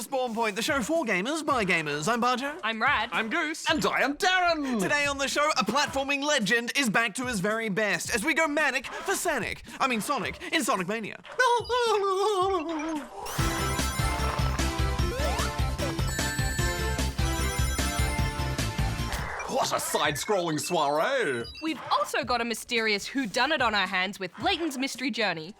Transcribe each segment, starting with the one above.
to Spawn Point, the show for gamers by gamers. I'm Bajo. I'm Rad. I'm Goose. And I am D.A.R.R.E.N. Today on the show, a platforming legend is back to his very best as we go manic for Sonic in Sonic Mania. What a side-scrolling soiree! We've also got a mysterious whodunit on our hands with Layton's Mystery Journey.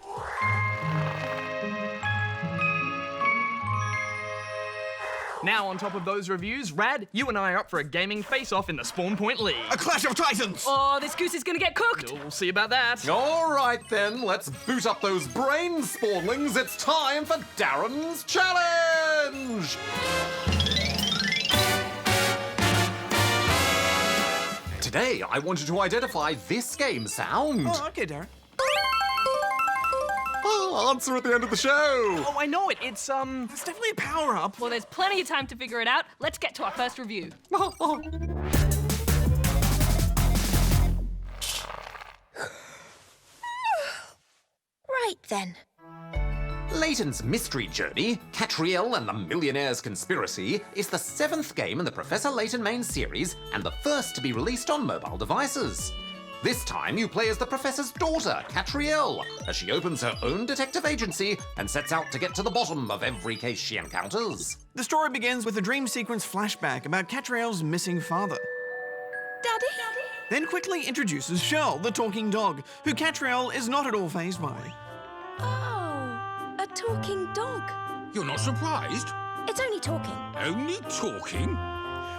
Now, on top of those reviews, Rad, you and I are up for a gaming face-off in the Spawn Point League. A clash of titans! Oh, this goose is gonna get cooked! We'll see about that. All right then, let's boot up those brain spawnlings. It's time for D.A.R.R.E.N's challenge! Today, I want you to identify this game sound. Oh, okay, Darren. I'll answer at the end of the show. Oh, I know it. It's It's definitely a power-up. Well, there's plenty of time to figure it out. Let's get to our first review. Right then. Layton's Mystery Journey, D.A.R.R.E.N and the Millionaire's Conspiracy, is the 7th game in the Professor Layton main series and the first to be released on mobile devices. This time you play as the Professor's daughter, D.A.R.R.E.N, as she opens her own detective agency and sets out to get to the bottom of every case she encounters. The story begins with a dream sequence flashback about D.A.R.R.E.N's missing father. Daddy? Then quickly introduces Shell, the talking dog, who D.A.R.R.E.N is not at all fazed by. Oh, a talking dog. You're not surprised? It's only talking. Only talking?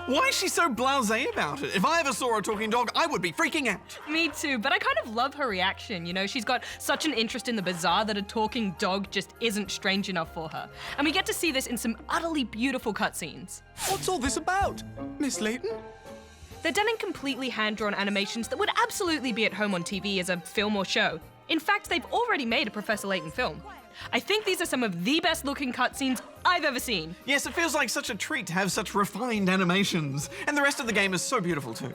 Why is she so blasé about it? If I ever saw a talking dog, I would be freaking out. Me too, but I kind of love her reaction, you know? She's got such an interest in the bizarre that a talking dog just isn't strange enough for her. And we get to see this in some utterly beautiful cutscenes. What's all this about, Miss Layton? They're done in completely hand-drawn animations that would absolutely be at home on TV as a film or show. In fact, they've already made a Professor Layton film. I think these are some of the best-looking cutscenes I've ever seen. Yes, it feels like such a treat to have such refined animations. And the rest of the game is so beautiful too.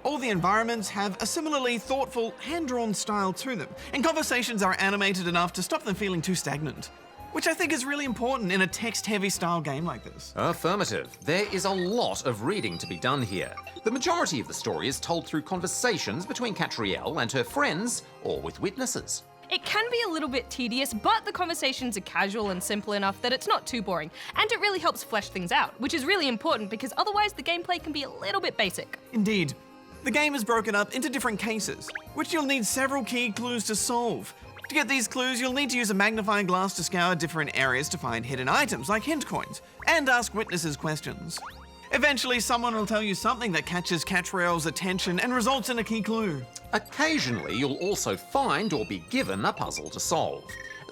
All the environments have a similarly thoughtful, hand-drawn style to them, and conversations are animated enough to stop them feeling too stagnant. Which I think is really important in a text-heavy style game like this. Affirmative. There is a lot of reading to be done here. The majority of the story is told through conversations between D.A.R.R.E.N and her friends, or with witnesses. It can be a little bit tedious, but the conversations are casual and simple enough that it's not too boring, and it really helps flesh things out, which is really important because otherwise the gameplay can be a little bit basic. Indeed. The game is broken up into different cases, which you'll need several key clues to solve. To get these clues, you'll need to use a magnifying glass to scour different areas to find hidden items like hint coins, and ask witnesses questions. Eventually, someone will tell you something that catches D.A.R.R.E.N's attention and results in a key clue. Occasionally, you'll also find or be given a puzzle to solve.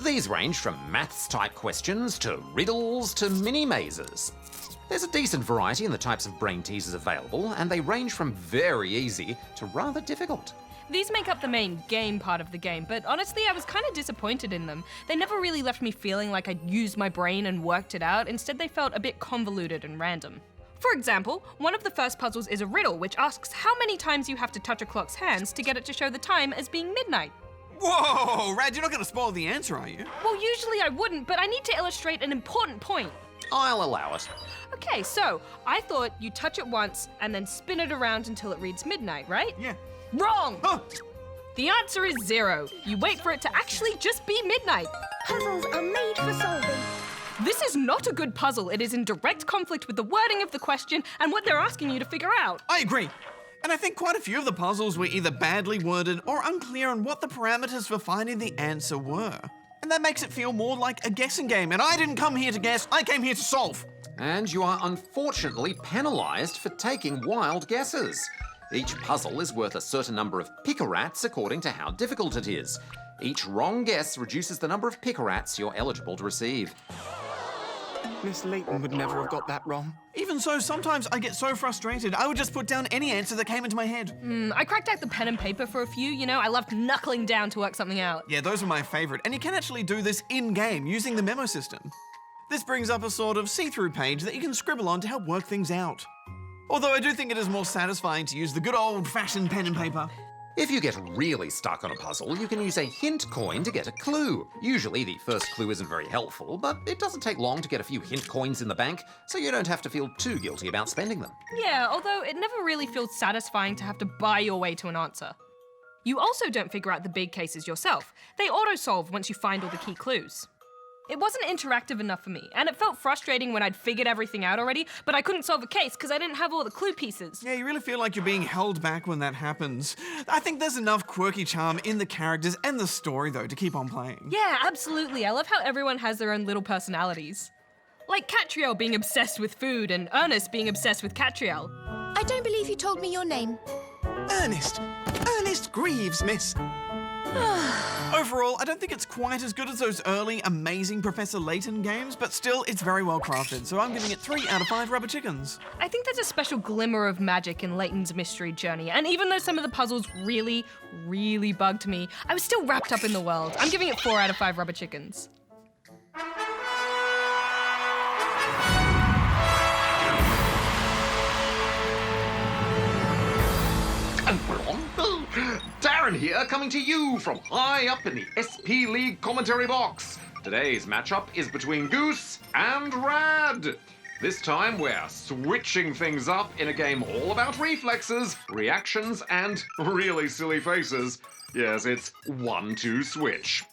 These range from maths-type questions to riddles to mini-mazes. There's a decent variety in the types of brain teasers available, and they range from very easy to rather difficult. These make up the main game part of the game, but honestly I was kind of disappointed in them. They never really left me feeling like I'd used my brain and worked it out. Instead they felt a bit convoluted and random. For example, one of the first puzzles is a riddle which asks how many times you have to touch a clock's hands to get it to show the time as being midnight. Whoa, Rad, you're not going to spoil the answer, are you? Well, usually I wouldn't, but I need to illustrate an important point. I'll allow it. Okay, so I thought you touch it once and then spin it around until it reads midnight, right? Yeah. Wrong! Huh. The answer is 0. You wait for it to actually just be midnight. Puzzles are made for solving. This is not a good puzzle. It is in direct conflict with the wording of the question and what they're asking you to figure out. I agree. And I think quite a few of the puzzles were either badly worded or unclear on what the parameters for finding the answer were. And that makes it feel more like a guessing game, and I didn't come here to guess, I came here to solve. And you are unfortunately penalised for taking wild guesses. Each puzzle is worth a certain number of picarats according to how difficult it is. Each wrong guess reduces the number of picarats you're eligible to receive. Miss Layton would never have got that wrong. Even so, sometimes I get so frustrated, I would just put down any answer that came into my head. I cracked out the pen and paper for a few, you know, I loved knuckling down to work something out. Yeah, those are my favourite, and you can actually do this in-game using the memo system. This brings up a sort of see-through page that you can scribble on to help work things out. Although I do think it is more satisfying to use the good old-fashioned pen and paper. If you get really stuck on a puzzle, you can use a hint coin to get a clue. Usually the first clue isn't very helpful, but it doesn't take long to get a few hint coins in the bank, so you don't have to feel too guilty about spending them. Yeah, although it never really feels satisfying to have to buy your way to an answer. You also don't figure out the big cases yourself. They auto-solve once you find all the key clues. It wasn't interactive enough for me, and it felt frustrating when I'd figured everything out already, but I couldn't solve a case because I didn't have all the clue pieces. Yeah, you really feel like you're being held back when that happens. I think there's enough quirky charm in the characters and the story, though, to keep on playing. Yeah, absolutely. I love how everyone has their own little personalities. Like Catriel being obsessed with food and Ernest being obsessed with Catriel. I don't believe you told me your name. Ernest. Ernest Greaves, miss. Overall, I don't think it's quite as good as those early, amazing Professor Layton games, but still, it's very well crafted, so I'm giving it 3 out of 5 rubber chickens. I think there's a special glimmer of magic in Layton's mystery journey, and even though some of the puzzles really, really bugged me, I was still wrapped up in the world. I'm giving it 4 out of 5 rubber chickens. And we're on. D.A.R.R.E.N here, coming to you from high up in the SP League commentary box. Today's matchup is between Goose and Rad. This time we're switching things up in a game all about reflexes, reactions, and really silly faces. Yes, it's 1-2 switch.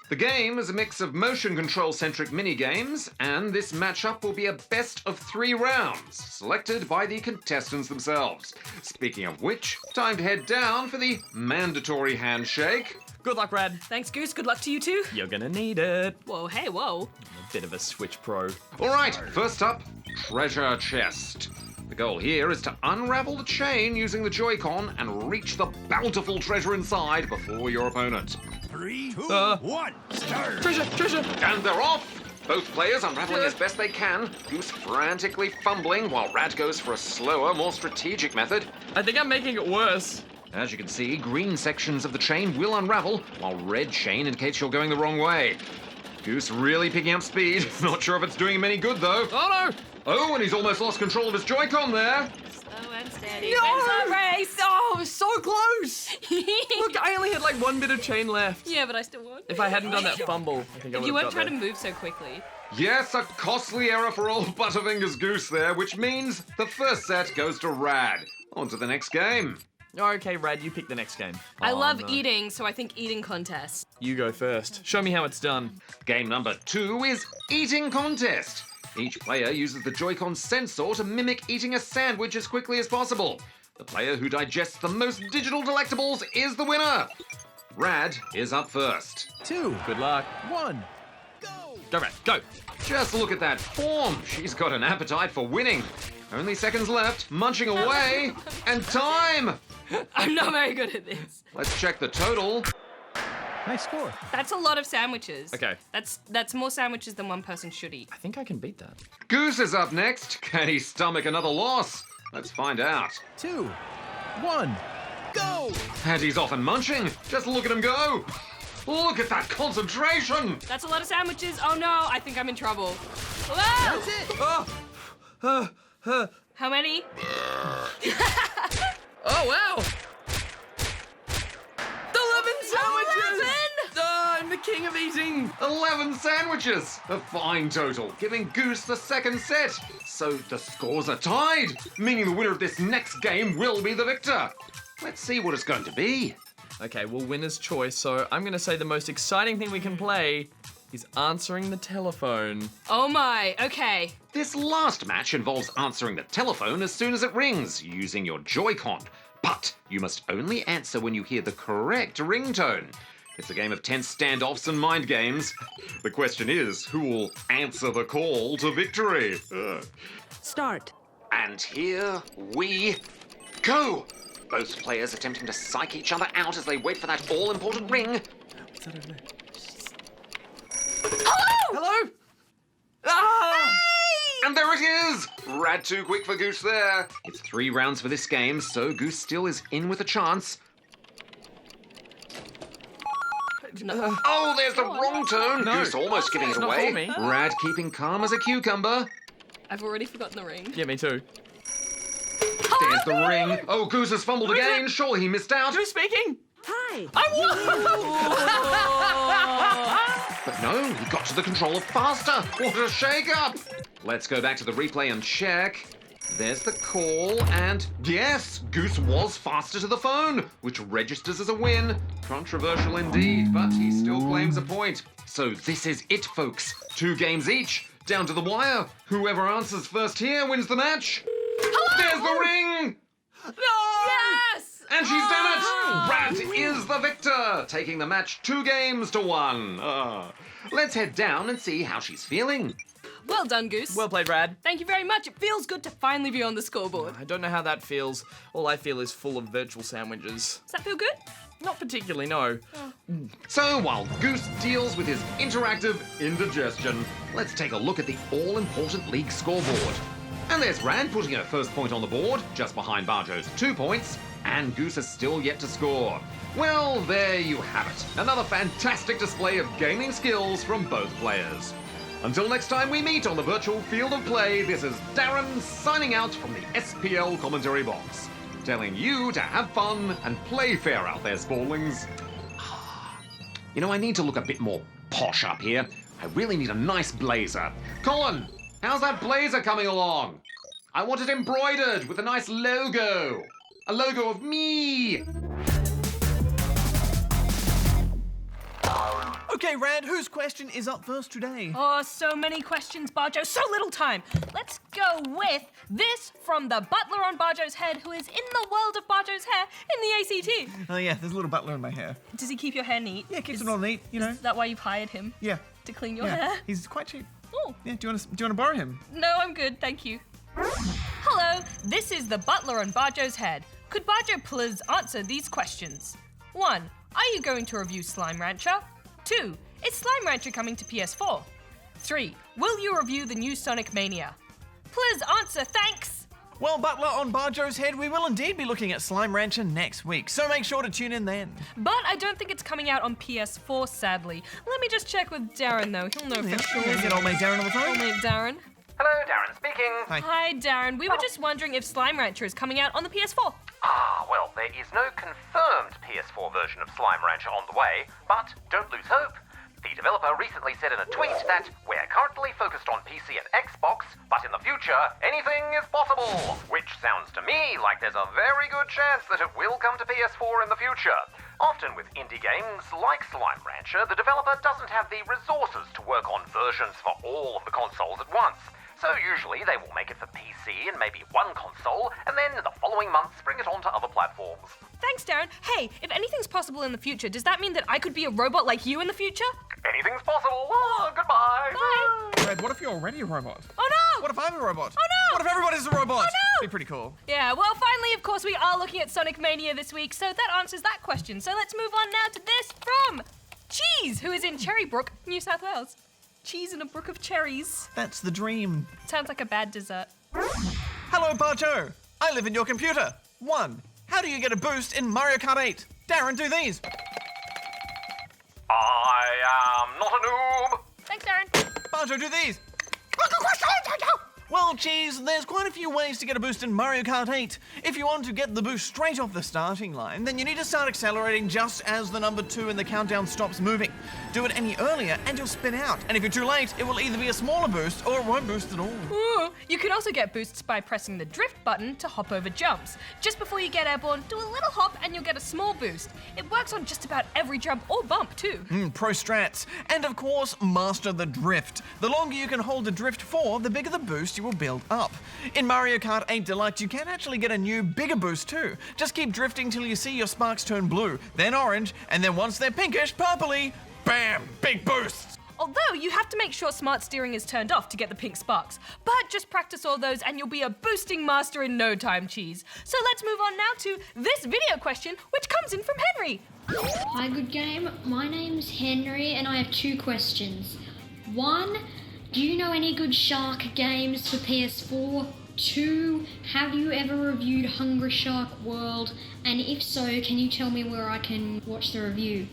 The game is a mix of motion control-centric mini-games, and this matchup will be a best of 3 rounds, selected by the contestants themselves. Speaking of which, time to head down for the mandatory handshake. Good luck, Rad. Thanks, Goose. Good luck to you too. You're gonna need it. Whoa, hey, whoa. A bit of a Switch Pro. All right, first up, treasure chest. The goal here is to unravel the chain using the Joy-Con and reach the bountiful treasure inside before your opponent. 3, 2, 1, start! Treasure! And they're off! Both players unraveling as best they can, Goose frantically fumbling while Rad goes for a slower, more strategic method. I think I'm making it worse. As you can see, green sections of the chain will unravel, while red chain indicates you're going the wrong way. Goose really picking up speed. Not sure if it's doing him any good, though. Oh no! Oh, and he's almost lost control of his Joy-Con there. Slow and steady. No! Wins the race. Oh, it was so close! Look, I only had like 1 bit of chain left. Yeah, but I still won. If I hadn't done that fumble, I think I would have You weren't got trying to there. move so quickly. Yes, a costly error for old Butterfingers Goose there, which means the first set goes to Rad. On to the next game. Okay, Rad, you pick the next game. I Oh, love no. eating, so I think eating contest. You go first. Show me how it's done. Game number 2 is Eating Contest. Each player uses the Joy-Con sensor to mimic eating a sandwich as quickly as possible. The player who digests the most digital delectables is the winner. Rad is up first. 2, Good luck. 1. Go, Rad, go. Just look at that form. She's got an appetite for winning. Only seconds left, munching away, and time. I'm not very good at this. Let's check the total. Nice score. That's a lot of sandwiches. Okay. That's more sandwiches than one person should eat. I think I can beat that. Goose is up next. Can he stomach another loss? Let's find out. 2, 1, go! And he's off and munching. Just look at him go. Look at that concentration. That's a lot of sandwiches. Oh no, I think I'm in trouble. Whoa! That's it! How many? Oh, wow! 11 sandwiches! 11? Oh, I'm the king of eating! 11 sandwiches. A fine total, giving Goose the second set. So the scores are tied, meaning the winner of this next game will be the victor. Let's see what it's going to be. Okay, well, winner's choice, so I'm gonna say the most exciting thing we can play is answering the telephone. Oh my, okay. This last match involves answering the telephone as soon as it rings, using your Joy-Con. But you must only answer when you hear the correct ringtone. It's a game of tense standoffs and mind games. The question is, who will answer the call to victory? Start. And here we go. Both players attempting to psych each other out as they wait for that all-important ring. Hello? Ah! And there it is! Rad too quick for Goose there. It's 3 rounds for this game, so Goose still is in with a chance. Oh, there's the wrong tone. No. Goose almost giving it It's not away. for me. Rad keeping calm as a cucumber. I've already forgotten the ring. Yeah, me too. There's the ring. Oh, Goose has fumbled again. Surely he missed out. Who's speaking? Hi. But no, he got to the controller faster. What a shake-up! Let's go back to the replay and check. There's the call, and yes, Goose was faster to the phone, which registers as a win. Controversial indeed, but he still claims a point. So this is it, folks. 2 games each, down to the wire. Whoever answers first here wins the match. There's the ring! Yes! And she's done it! Rad is the victor, taking the match 2 games to 1. Let's head down and see how she's feeling. Well done, Goose. Well played, Rad. Thank you very much. It feels good to finally be on the scoreboard. I don't know how that feels. All I feel is full of virtual sandwiches. Does that feel good? Not particularly, no. So while Goose deals with his interactive indigestion, let's take a look at the all-important league scoreboard. And there's Rad putting her first point on the board, just behind Bajo's 2 points, and Goose has still yet to score. Well, there you have it. Another fantastic display of gaming skills from both players. Until next time we meet on the virtual field of play, this is D.A.R.R.E.N signing out from the SPL commentary box, telling you to have fun and play fair out there, Spallings. You know, I need to look a bit more posh up here. I really need a nice blazer. Colin, how's that blazer coming along? I want it embroidered with a nice logo. A logo of me. Okay, Rad, whose question is up first today? Oh, so many questions, Bajo, so little time. Let's go with this from the butler on Bajo's head, who is in the world of Bajo's hair in the ACT. Oh yeah, there's a little butler in my hair. Does he keep your hair neat? Yeah, keeps it all neat, you know. Is that why you've hired him? Yeah. To clean your Yeah, hair? he's quite cheap. Oh. Yeah, do you want to borrow him? No, I'm good, thank you. Hello, this is the butler on Bajo's head. Could Bajo please answer these questions? 1. Are you going to review Slime Rancher? 2. Is Slime Rancher coming to PS4? 3. Will you review the new Sonic Mania? Please answer, thanks! Well, Butler, on Bajo's head, we will indeed be looking at Slime Rancher next week, so make sure to tune in then. But I don't think it's coming out on PS4, sadly. Let me just check with Darren, though. He'll know for sure. Get old mate Darren on the phone. Old mate Darren. Hello, Darren speaking. Hi. Hi, Darren. We were just wondering if Slime Rancher is coming out on the PS4. Well, there is no confirmed PS4 version of Slime Rancher on the way, but don't lose hope. The developer recently said in a tweet that we're currently focused on PC and Xbox, but in the future, anything is possible. Which sounds to me like there's a very good chance that it will come to PS4 in the future. Often with indie games like Slime Rancher, the developer doesn't have the resources to work on versions for all of the consoles at once. So usually they will make it for PC and maybe one console, and then in the following months bring it onto other platforms. Thanks, Darren. Hey, if anything's possible in the future, does that mean that I could be a robot like you in the future? Anything's possible. Goodbye. Bye. Rad, what if you're already a robot? Oh no! What if I'm a robot? Oh no! What if everybody's a robot? Oh no! Be pretty cool. Yeah, well, finally, of course, we are looking at Sonic Mania this week, so that answers that question. So let's move on now to this from Cheese, who is in Cherrybrook, New South Wales. Cheese in a brook of cherries. That's the dream. Sounds like a bad dessert. Hello, Bajo. I live in your computer. 1. How do you get a boost in Mario Kart 8? Darren, do these. I am not a noob. Thanks, Darren. Bajo, do these. Well, Cheese, there's quite a few ways to get a boost in Mario Kart 8. If you want to get the boost straight off the starting line, then you need to start accelerating just as the number 2 in the countdown stops moving. Do it any earlier and you'll spin out. And if you're too late, it will either be a smaller boost or it won't boost at all. Ooh, you can also get boosts by pressing the drift button to hop over jumps. Just before you get airborne, do a little hop and you'll get a small boost. It works on just about every jump or bump too. Pro strats. And of course, master the drift. The longer you can hold the drift for, the bigger the boost you will build up. In Mario Kart 8 Deluxe, you can actually get a new, bigger boost too. Just keep drifting till you see your sparks turn blue, then orange, and then once they're pinkish, purpley, bam, big boosts. Although you have to make sure smart steering is turned off to get the pink sparks. But just practice all those and you'll be a boosting master in no time, Cheese. So let's move on now to this video question, which comes in from Henry. Hi, good game. My name's Henry and I have 2 questions. 1, do you know any good shark games for PS4? 2, have you ever reviewed Hungry Shark World? And if so, can you tell me where I can watch the review?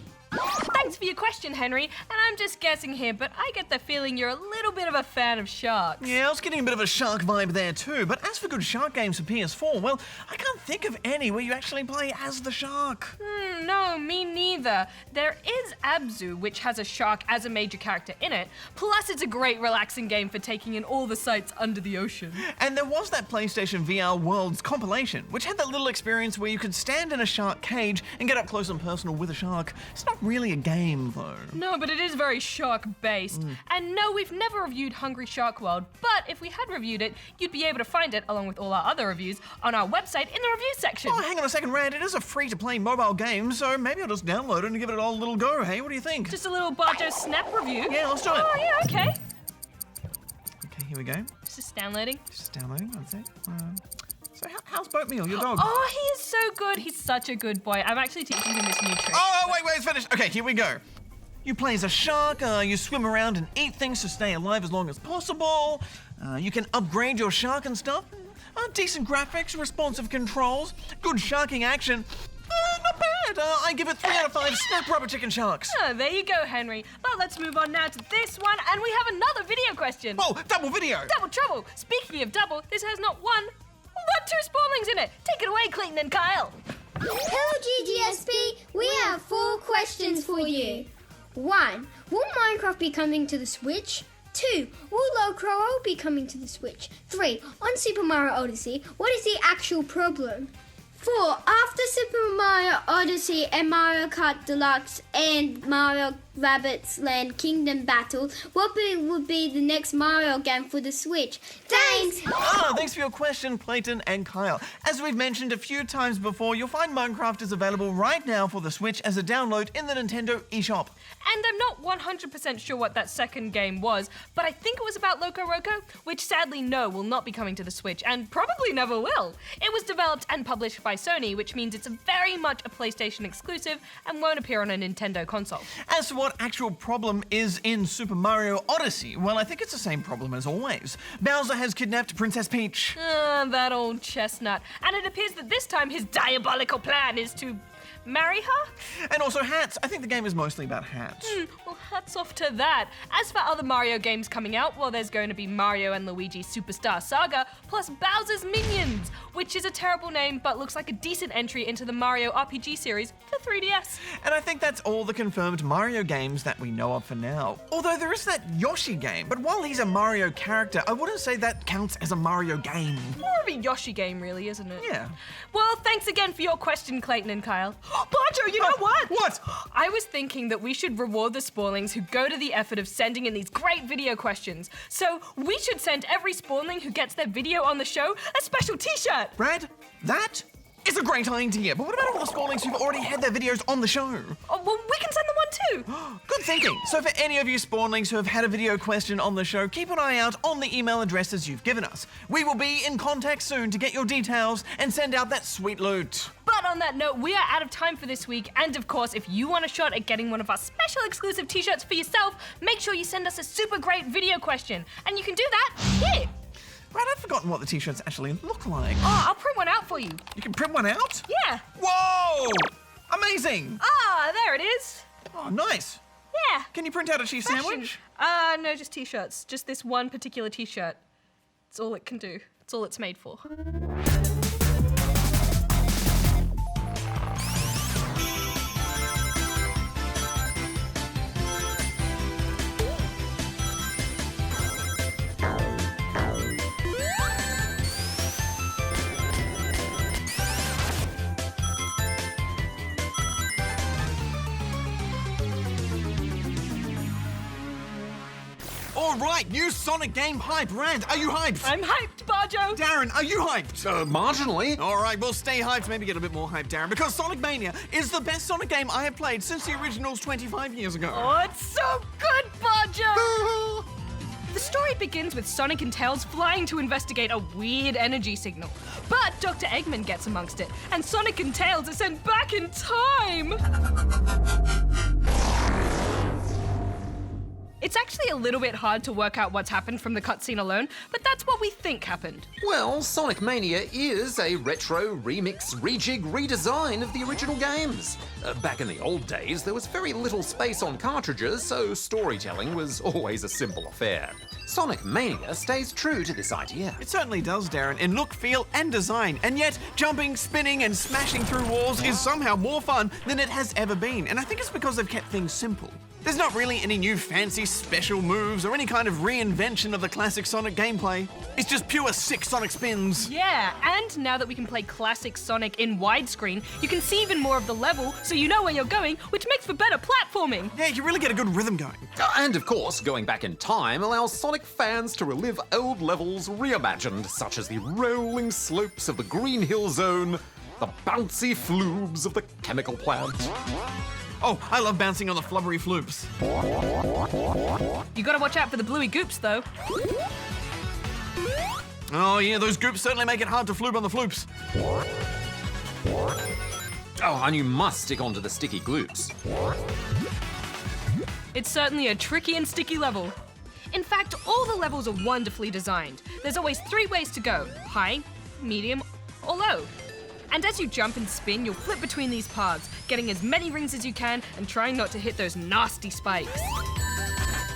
Thanks for your question, Henry. And I'm just guessing here, but I get the feeling you're a little bit of a fan of sharks. Yeah, I was getting a bit of a shark vibe there too, but as for good shark games for PS4, well, I can't think of any where you actually play as the shark. No, me neither. There is Abzu, which has a shark as a major character in it, plus it's a great relaxing game for taking in all the sights under the ocean. And there was that PlayStation VR Worlds compilation, which had that little experience where you could stand in a shark cage and get up close and personal with a shark. It's not really a game, though. No, but it is very shark-based. And no, we've never reviewed Hungry Shark World, but if we had reviewed it, you'd be able to find it, along with all our other reviews, on our website in the review section. Oh, hang on a second, Rand. It is a free-to-play mobile game, so maybe I'll just download it and give it all a little go, hey? What do you think? Just a little Bajo snap review. Yeah, let's do it. Oh, yeah, okay. Okay, here we go. Just downloading. Just downloading, one sec. So how's Boatmeal, your dog? Oh, he is so good. He's such a good boy. I'm actually teaching him this new trick. Oh, wait, it's finished. Okay, here we go. You play as a shark, you swim around and eat things to stay alive as long as possible. You can upgrade your shark and stuff. Decent graphics, responsive controls, good sharking action. Not bad. I give it 3 out of 5 snap rubber chicken sharks. Oh, there you go, Henry. Well, let's move on now to this one, and we have another video question. Oh, double video. Double trouble. Speaking of double, this has not one, but 2 spawnings in it. Take it away, Clayton and Kyle. Hello, GGSP. We have 4 questions for you. 1. Will Minecraft be coming to the Switch? 2. Will Locro be coming to the Switch? 3. On Super Mario Odyssey, what is the actual problem? 4. After Super Mario Odyssey and Mario Kart Deluxe and Mario Rabbids Land Kingdom Battle, what would be the next Mario game for the Switch? Thanks! Thanks for your question, Clayton and Kyle. As we've mentioned a few times before, you'll find Minecraft is available right now for the Switch as a download in the Nintendo eShop. And I'm not 100% sure what that second game was, but I think it was about Loco Roco, which sadly no, will not be coming to the Switch, and probably never will. It was developed and published by Sony, which means it's very much a PlayStation exclusive and won't appear on a Nintendo console. As for what actual problem is in Super Mario Odyssey, well, I think it's the same problem as always. Bowser has kidnapped Princess Peach. That old chestnut. And it appears that this time his diabolical plan is to marry her? And also hats. I think the game is mostly about hats. Well, hats off to that. As for other Mario games coming out, well, there's going to be Mario and Luigi Superstar Saga, plus Bowser's Minions, which is a terrible name, but looks like a decent entry into the Mario RPG series for 3DS. And I think that's all the confirmed Mario games that we know of for now. Although there is that Yoshi game, but while he's a Mario character, I wouldn't say that counts as a Mario game. More of a Yoshi game, really, isn't it? Yeah. Well, thanks again for your question, Clayton and Kyle. Bajo, you know what? What? I was thinking that we should reward the Spawnlings who go to the effort of sending in these great video questions. So we should send every Spawnling who gets their video on the show a special t-shirt. Brad, that is a great idea, but what about all the Spawnlings who've already had their videos on the show? Oh, well, we can send them one too. Good thinking. So for any of you Spawnlings who have had a video question on the show, keep an eye out on the email addresses you've given us. We will be in contact soon to get your details and send out that sweet loot. But on that note, we are out of time for this week, and of course, if you want a shot at getting one of our special exclusive t-shirts for yourself, make sure you send us a super great video question. And you can do that here. Brad, I've forgotten what the t-shirts actually look like. Oh, I'll print one out for you. You can print one out? Yeah. Whoa! Amazing! There it is. Oh, nice. Yeah. Can you print out a cheese sandwich? No, just t-shirts. Just this one particular t-shirt. It's all it can do. It's all it's made for. All right, new Sonic game hype. Rand, are you hyped? I'm hyped, Bajo. Darren, are you hyped? Marginally. All right, well, stay hyped. Maybe get a bit more hyped, Darren, because Sonic Mania is the best Sonic game I have played since the originals 25 years ago. Oh, it's so good, Bajo. The story begins with Sonic and Tails flying to investigate a weird energy signal. But Dr. Eggman gets amongst it, and Sonic and Tails are sent back in time. It's actually a little bit hard to work out what's happened from the cutscene alone, but that's what we think happened. Well, Sonic Mania is a retro, remix, rejig, redesign of the original games. Back in the old days, there was very little space on cartridges, so storytelling was always a simple affair. Sonic Mania stays true to this idea. It certainly does, Darren, in look, feel, and design. And yet, jumping, spinning, and smashing through walls is somehow more fun than it has ever been. And I think it's because they've kept things simple. There's not really any new fancy special moves or any kind of reinvention of the classic Sonic gameplay. It's just pure sick Sonic spins. Yeah, and now that we can play classic Sonic in widescreen, you can see even more of the level, so you know where you're going, which makes for better platforming. Yeah, you really get a good rhythm going. And of course, going back in time allows Sonic fans to relive old levels reimagined, such as the rolling slopes of the Green Hill Zone, the bouncy floobs of the chemical plant. Oh, I love bouncing on the flubbery floops. You gotta watch out for the bluey goops, though. Oh yeah, those goops certainly make it hard to floob on the floops. Oh, and you must stick onto the sticky gloops. It's certainly a tricky and sticky level. In fact, all the levels are wonderfully designed. There's always 3 ways to go: high, medium, or low. And as you jump and spin, you'll flip between these paths, getting as many rings as you can and trying not to hit those nasty spikes.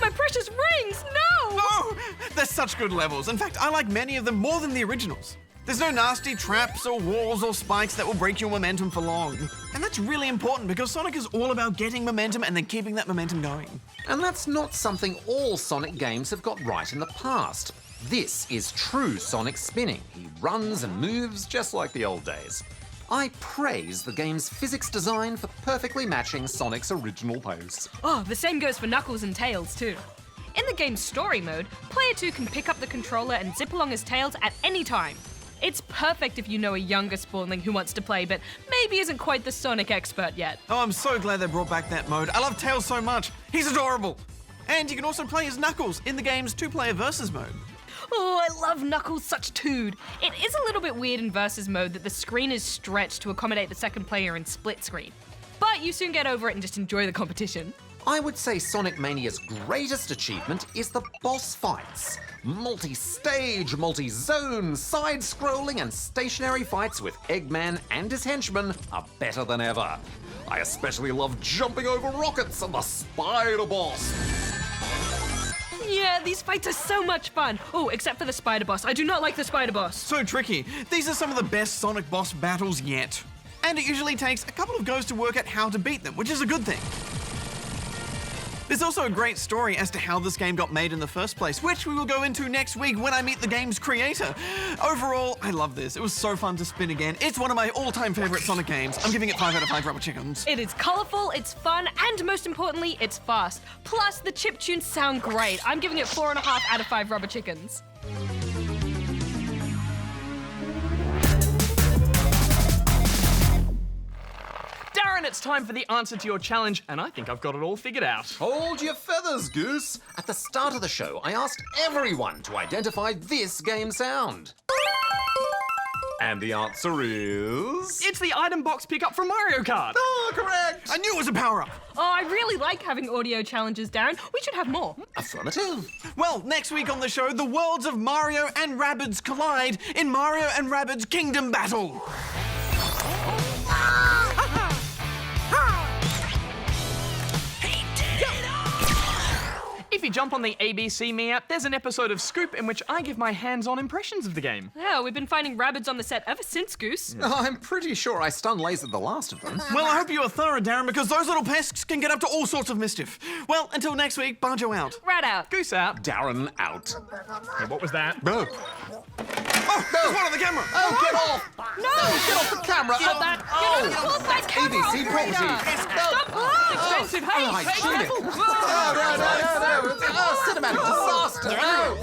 My precious rings, no! Oh, they're such good levels. In fact, I like many of them more than the originals. There's no nasty traps or walls or spikes that will break your momentum for long. And that's really important because Sonic is all about getting momentum and then keeping that momentum going. And that's not something all Sonic games have got right in the past. This is true Sonic spinning. He runs and moves just like the old days. I praise the game's physics design for perfectly matching Sonic's original pose. Oh, the same goes for Knuckles and Tails too. In the game's story mode, player 2 can pick up the controller and zip along his Tails at any time. It's perfect if you know a younger spawnling who wants to play, but maybe isn't quite the Sonic expert yet. Oh, I'm so glad they brought back that mode. I love Tails so much. He's adorable. And you can also play as Knuckles in the game's 2-player versus mode. Oh, I love Knuckles such tood. It is a little bit weird in versus mode that the screen is stretched to accommodate the second player in split screen. But you soon get over it and just enjoy the competition. I would say Sonic Mania's greatest achievement is the boss fights. Multi-stage, multi-zone, side-scrolling and stationary fights with Eggman and his henchmen are better than ever. I especially love jumping over rockets and the Spider Boss. Yeah, these fights are so much fun. Oh, except for the Spider Boss. I do not like the Spider Boss. So tricky. These are some of the best Sonic boss battles yet. And it usually takes a couple of goes to work out how to beat them, which is a good thing. There's also a great story as to how this game got made in the first place, which we will go into next week when I meet the game's creator. Overall, I love this. It was so fun to spin again. It's one of my all-time favorite Sonic games. I'm giving it 5 out of 5 rubber chickens. It is colorful, it's fun, and most importantly, it's fast. Plus, the chip tunes sound great. I'm giving it 4.5 out of 5 rubber chickens. Darren, it's time for the answer to your challenge, and I think I've got it all figured out. Hold your feathers, Goose. At the start of the show, I asked everyone to identify this game sound. And the answer is... It's the item box pickup from Mario Kart. Oh, correct! I knew it was a power-up. Oh, I really like having audio challenges, Darren. We should have more. Affirmative. Well, next week on the show, the worlds of Mario and Rabbids collide in Mario and Rabbids Kingdom Battle. If you jump on the ABC Me app, there's an episode of Scoop in which I give my hands-on impressions of the game. Yeah, we've been finding Rabbids on the set ever since, Goose. I'm pretty sure I stun lasered the last of them. Well, I hope you are thorough, Darren, because those little pests can get up to all sorts of mischief. Well, until next week, Bajo out. Rat out. Goose out. Darren out. Hey, what was that? No. Oh, there's one on the camera. Oh, get off! No! Get off the camera! Stop that! Get off that camera ABC operator! property. Stop! Expensive! Hey! Oh, Hey, shoot it. careful! No. Cinematic disaster! No!